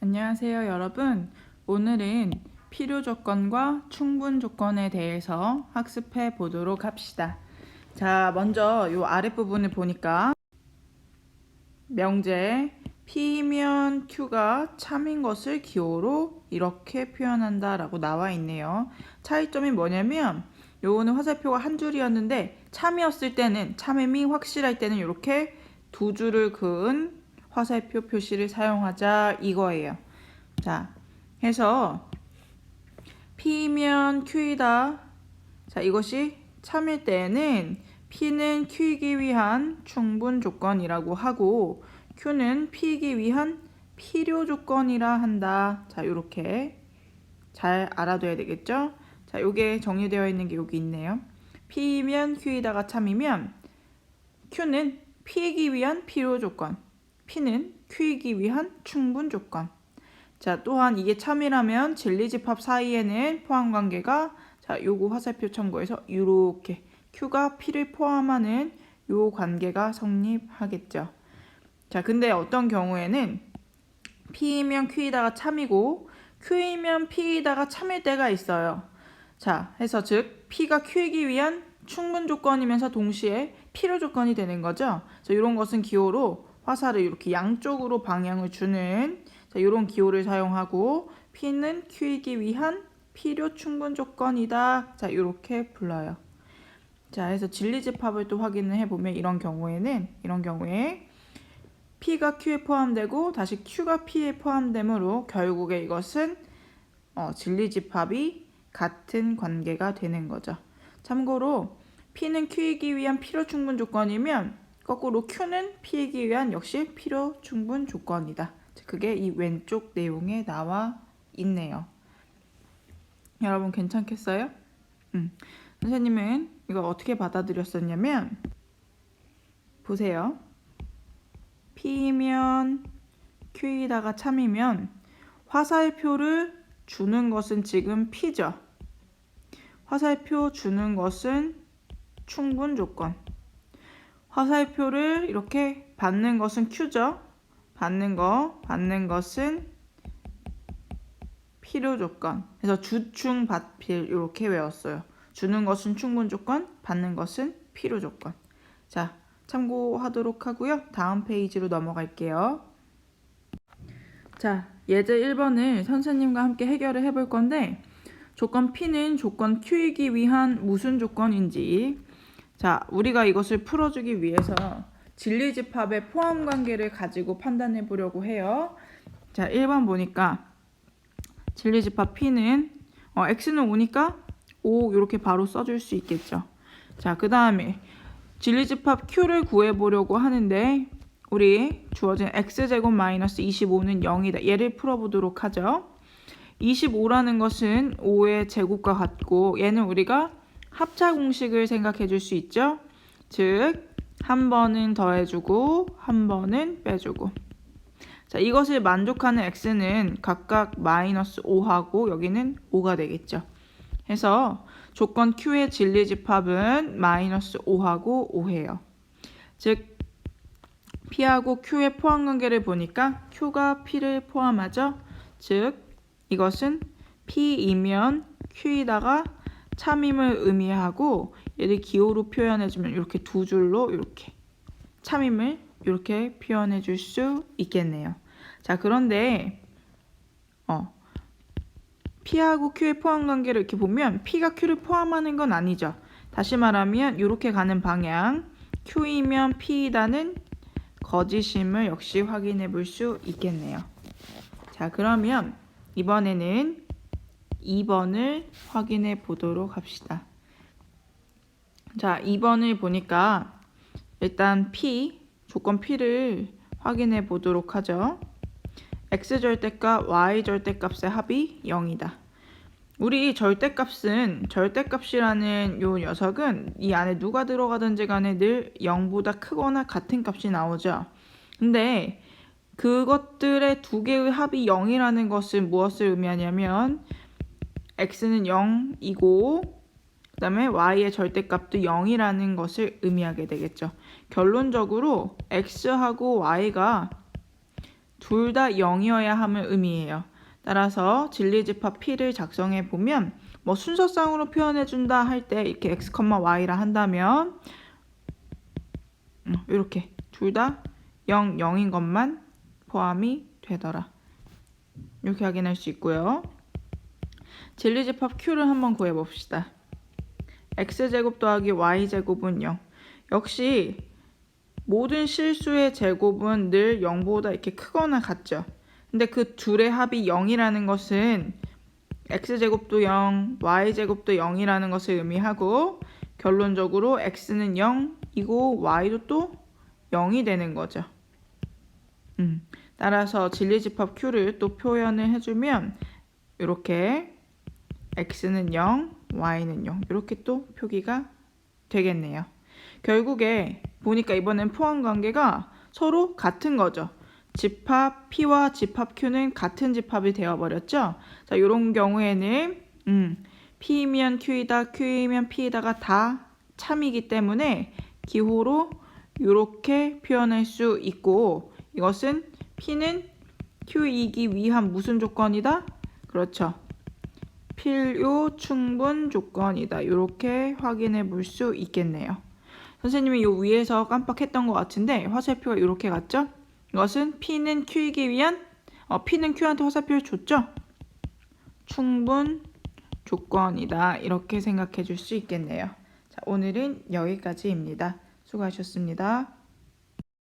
안녕하세요, 여러분. 오늘은 필요 조건과 충분 조건에 대해서 학습해 보도록 합시다. 자, 먼저 이 아랫부분을 보니까 명제 P면 Q가 참인 것을 기호로 이렇게 표현한다 라고 나와 있네요. 차이점이 뭐냐면 요거는 화살표가 한 줄이었는데 참이었을 때는, 참임이 확실할 때는 이렇게 두 줄을 그은 화살표 표시를 사용하자 이거예요. 자, 해서 P면 Q이다. 자, 이것이 참일 때에는 P는 Q이기 위한 충분 조건이라고 하고 Q는 P이기 위한 필요 조건이라 한다. 자, 요렇게 잘 알아둬야 되겠죠? 자, 요게 정리되어 있는 게 여기 있네요. P면 Q이다가 참이면 Q는 P이기 위한 필요 조건, P는 Q이기 위한 충분 조건. 자, 또한 이게 참이라면 진리집합 사이에는 포함관계가 자, 요거 화살표 참고해서 요렇게 Q가 P를 포함하는 요 관계가 성립하겠죠. 자, 근데 어떤 경우에는 P이면 Q이다가 참이고 Q이면 P이다가 참일 때가 있어요. 자, 해서 즉 P가 Q이기 위한 충분 조건이면서 동시에 필요 조건이 되는 거죠. 자, 이런 것은 기호로 화살을 이렇게 양쪽으로 방향을 주는 자, 이런 기호를 사용하고 P는 Q이기 위한 필요 충분 조건이다. 자, 이렇게 불러요. 자, 해서 진리집합을 또 확인을 해보면 이런 경우에 P가 Q에 포함되고 다시 Q가 P에 포함되므로 결국에 이것은 진리집합이 같은 관계가 되는 거죠. 참고로 P는 Q이기 위한 필요 충분 조건이면 거꾸로 Q는 P이기 위한 역시 필요 충분 조건이다. 그게 이 왼쪽 내용에 나와 있네요. 여러분 괜찮겠어요? 선생님은 이걸 어떻게 받아들였었냐면 보세요. P면 Q이다가 참이면 화살표를 주는 것은 지금 P죠. 화살표 주는 것은 충분 조건. 화살표를 이렇게 받는 것은 Q죠. 받는 것은 필요 조건. 그래서 주충 받필 이렇게 외웠어요. 주는 것은 충분 조건, 받는 것은 필요 조건. 자, 참고하도록 하고요. 다음 페이지로 넘어갈게요. 자, 예제 1번을 선생님과 함께 해결을 해볼 건데 조건 P는 조건 Q이기 위한 무슨 조건인지 자, 우리가 이것을 풀어주기 위해서 진리집합의 포함관계를 가지고 판단해 보려고 해요. 자, 1번 보니까 진리집합 P는 X는 5니까 5 이렇게 바로 써줄 수 있겠죠. 자, 그 다음에 진리집합 Q를 구해보려고 하는데 우리 주어진 X제곱 마이너스 25는 0이다. 얘를 풀어보도록 하죠. 25라는 것은 5의 제곱과 같고 얘는 우리가 합차 공식을 생각해 줄 수 있죠. 즉, 한 번은 더해주고 한 번은 빼주고 자, 이것을 만족하는 x는 각각 마이너스 5하고 여기는 5가 되겠죠. 해서 조건 Q의 진리집합은 마이너스 5하고 5예요. 즉, P하고 Q의 포함관계를 보니까 Q가 P를 포함하죠. 즉, 이것은 P이면 Q이다가 참임을 의미하고 얘를 기호로 표현해주면 이렇게 두 줄로 이렇게 참임을 이렇게 표현해 줄 수 있겠네요. 자, 그런데 P하고 Q의 포함관계를 이렇게 보면 P가 Q를 포함하는 건 아니죠. 다시 말하면 이렇게 가는 방향 Q이면 P이다는 거짓임을 역시 확인해 볼 수 있겠네요. 자, 그러면 이번에는 2번을 확인해 보도록 합시다. 자, 2번을 보니까 일단 P, 조건 P를 확인해 보도록 하죠. X절대값, Y절대값의 합이 0이다. 우리 절대값이라는 요 녀석은 이 안에 누가 들어가든지 간에 늘 0보다 크거나 같은 값이 나오죠. 근데 그것들의 두 개의 합이 0이라는 것은 무엇을 의미하냐면 x는 0이고 그 다음에 y의 절대값도 0이라는 것을 의미하게 되겠죠. 결론적으로 x하고 y가 둘 다 0이어야 함을 의미해요. 따라서 진리집합 P를 작성해 보면 뭐 순서상으로 표현해 준다 할 때 이렇게 x, y라 한다면 이렇게 둘 다 0, 0인 것만 포함이 되더라. 이렇게 확인할 수 있고요. 진리집합 Q를 한번 구해봅시다. x제곱 더하기 y제곱은 0. 역시 모든 실수의 제곱은 늘 0보다 이렇게 크거나 같죠. 근데 그 둘의 합이 0이라는 것은 x제곱도 0, y제곱도 0이라는 것을 의미하고 결론적으로 x는 0이고 y도 또 0이 되는 거죠. 따라서 진리집합 Q를 또 표현을 해주면 이렇게 x는 0, y는 0 이렇게 또 표기가 되겠네요. 결국에 보니까 이번엔 포함관계가 서로 같은 거죠. 집합 P와 집합 Q는 같은 집합이 되어버렸죠. 자, 이런 경우에는 P이면 Q이다, Q이면 P이다가 다 참이기 때문에 기호로 이렇게 표현할 수 있고 이것은 P는 Q이기 위한 무슨 조건이다? 그렇죠. 필요 충분 조건이다. 이렇게 확인해 볼 수 있겠네요. 선생님이 요 위에서 깜빡했던 것 같은데 화살표가 이렇게 갔죠? 이것은 P는 Q이기 위한 P는 Q한테 화살표를 줬죠? 충분 조건이다. 이렇게 생각해 줄 수 있겠네요. 자, 오늘은 여기까지입니다. 수고하셨습니다.